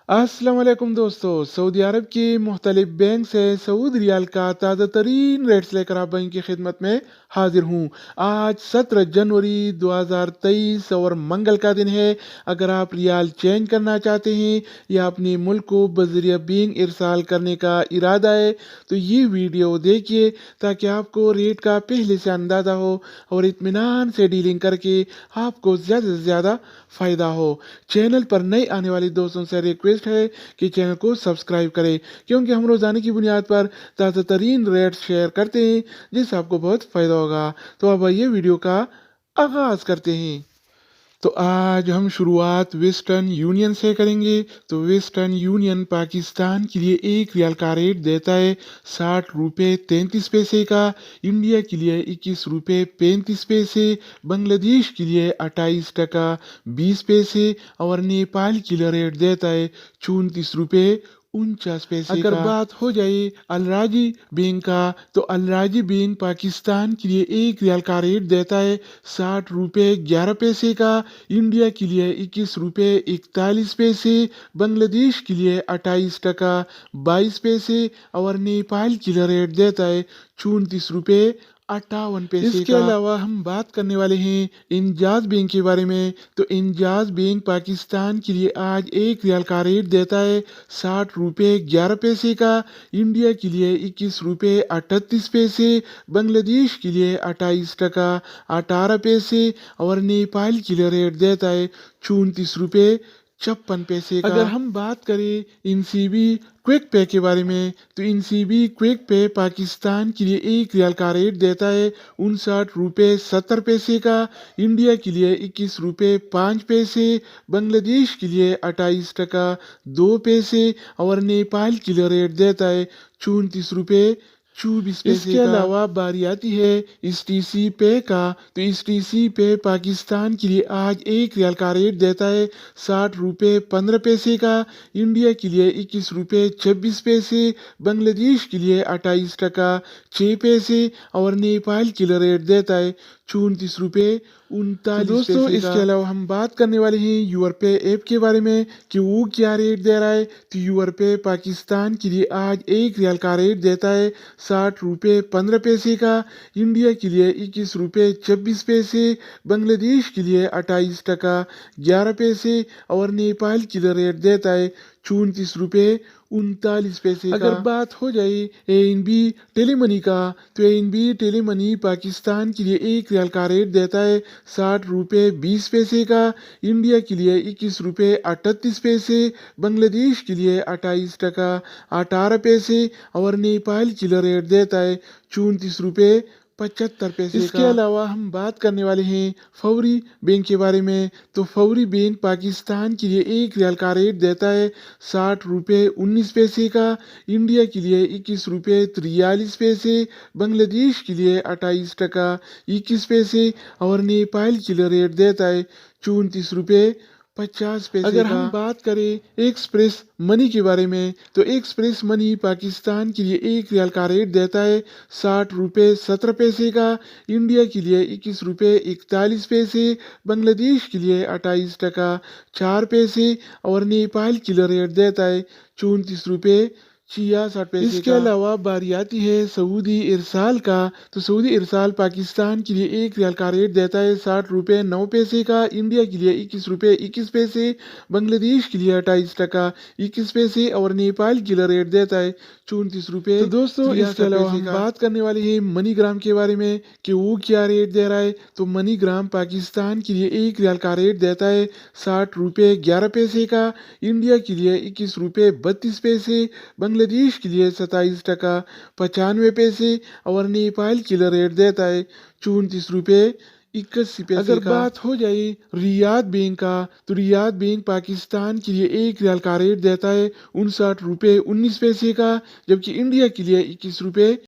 अस्सलाम वालेकुम दोस्तों। सऊदी अरब के मुख्तलिफ बैंक से सऊदी रियाल का ताज़ा तरीन रेट्स लेकर आप बैंक की खिदमत में हाजिर हूँ। आज 17 जनवरी 2023 और मंगल का दिन है। अगर आप रियाल चेंज करना चाहते हैं या अपने मुल्क को बज़रिया बैंक इरसाल करने का इरादा है तो ये वीडियो देखिए ताकि आपको रेट का पहले से अंदाज़ा हो और इत्मीनान से डीलिंग करके आपको ज़्यादा से ज़्यादा फ़ायदा हो। चैनल पर नए आने वाले दोस्तों से रिक्वेस्ट है कि चैनल को सब्सक्राइब करें क्योंकि हम रोजाना की बुनियाद पर ताज़ा तरीन रेट्स शेयर करते हैं जिससे आपको बहुत फ़ायदा होगा। तो अब आइए वीडियो का आगाज़ करते हैं। तो आज हम शुरुआत वेस्टर्न यूनियन से करेंगे। तो वेस्टर्न यूनियन पाकिस्तान के लिए एक रियाल का रेट देता है 60 रुपये 33 पैसे का, इंडिया के लिए 21 रुपये 35 पैसे, बांग्लादेश के लिए 28 टका 20 पैसे और नेपाल के लिए रेट देता है 34 रुपये 49 पैसे अगर बात हो जाए अलराजी बैंक का तो अलराजी बैंक पाकिस्तान के लिए एक रियाल का रेट देता है 60 रुपये 11 पैसे का, इंडिया के लिए 21 रुपये 41 पैसे, बांग्लादेश के लिए 28 टका 22 पैसे और नेपाल के लिए रेट देता है 34 रुपये 58 पैसे इसके अलावा हम बात करने वाले हैं इंजाज बैंक के बारे में। तो इंजाज बैंक पाकिस्तान के लिए आज एक रियाल का रेट देता है 60 रुपये 11 पैसे का, इंडिया के लिए 21 रुपये 38 पैसे, बांग्लादेश के लिए 28 टका 18 पैसे और नेपाल के लिए रेट देता है 34 रुपये 56 पैसे का। अगर हम बात करें इनसीबी क्विक पे के बारे में तो इनसीबी क्विक पे पाकिस्तान के लिए एक रियाल का रेट देता है 59 रुपये 70 पैसे का, इंडिया के लिए 21 रुपये 5 पैसे, बांग्लादेश के लिए 28 टका 2 पैसे और नेपाल के लिए रेट देता है 34 रुपये 24 पैसे इसके अलावा बारी आती है एसटीसी पे का। तो एसटीसी पे पाकिस्तान के लिए आज एक रियाल का रेट देता है 60 रुपये 15 पैसे का, इंडिया के लिए 21 रुपये 26 पैसे, बांग्लादेश के लिए 28 टका 6 पैसे और नेपाल के लिए रेट देता है 34 रुपये 39 दोस्तों इसके अलावा हम बात करने वाले हैं यूरपे ऐप के बारे में कि वो क्या रेट दे रहा है। तो यूरपे पाकिस्तान के लिए आज एक रियाल का रेट देता है 60 रुपये 15 पैसे का, इंडिया के लिए 21 रुपये 26 पैसे, बांग्लादेश के लिए 28 टका 11 पैसे और नेपाल के लिए रेट देता है 34 रुपये 39 पैसे अगर बात हो जाए एएनबी टेलीमनी का तो एएनबी टेलीमनी पाकिस्तान के लिए एक रियाल का रेट देता है 60 रुपये 20 पैसे का, इंडिया के लिए 21 रुपये 38 पैसे, बांग्लादेश के लिए 28 टका 18 पैसे और नेपाल के लिए रेट देता है 34 रुपये 75 पैसे इसके अलावा हम बात करने वाले हैं फौरी बैंक के बारे में। तो फौरी बैंक पाकिस्तान के लिए एक रियाल का रेट देता है 60 रुपये 19 पैसे का, इंडिया के लिए 21 रुपये 43 पैसे, बांग्लादेश के लिए 28 टका 21 पैसे और नेपाल के लिए रेट देता है 34 रुपये 50 पैसे अगर हम बात करें एक्सप्रेस मनी के बारे में तो एक्सप्रेस मनी पाकिस्तान के लिए एक रियाल का रेट देता है 60 रुपये 17 पैसे का, इंडिया के लिए 21 रुपये 41 पैसे, बांग्लादेश के लिए 28 टका 4 पैसे और नेपाल के लिए रेट देता है 34 रुपये 66 पैसे इसके अलावा बारी आती है सऊदी इरसाल का। तो सऊदी इरसाल पाकिस्तान के लिए एक रियाल का रेट देता है 60 रुपये 9 पैसे का, इंडिया के लिए 21 रुपये 21 पैसे, बांग्लादेश के लिए 28 टका 21 पैसे और नेपाल के लिए रेट देता है 34 रुपये। तो दोस्तों इसके अलावा हम बात करने वाले हैं मनीग्राम के बारे में कि वो क्या रेट दे रहा है। तो मनीग्राम पाकिस्तान के लिए एक रियाल का रेट देता है 60 रुपये 11 पैसे का, इंडिया के लिए 21 रुपये 32 पैसे, बांग्लादेश के लिए 27 टका 95 पैसे और नेपाल के लिए रेट देता है 34 रुपये 81 पैसे अगर बात हो जाए रियाद बैंक का तो रियाद बैंक पाकिस्तान के लिए एक रियाल का रेट देता है 59 रुपये 19 पैसे का, जबकि इंडिया के लिए 21 रुपये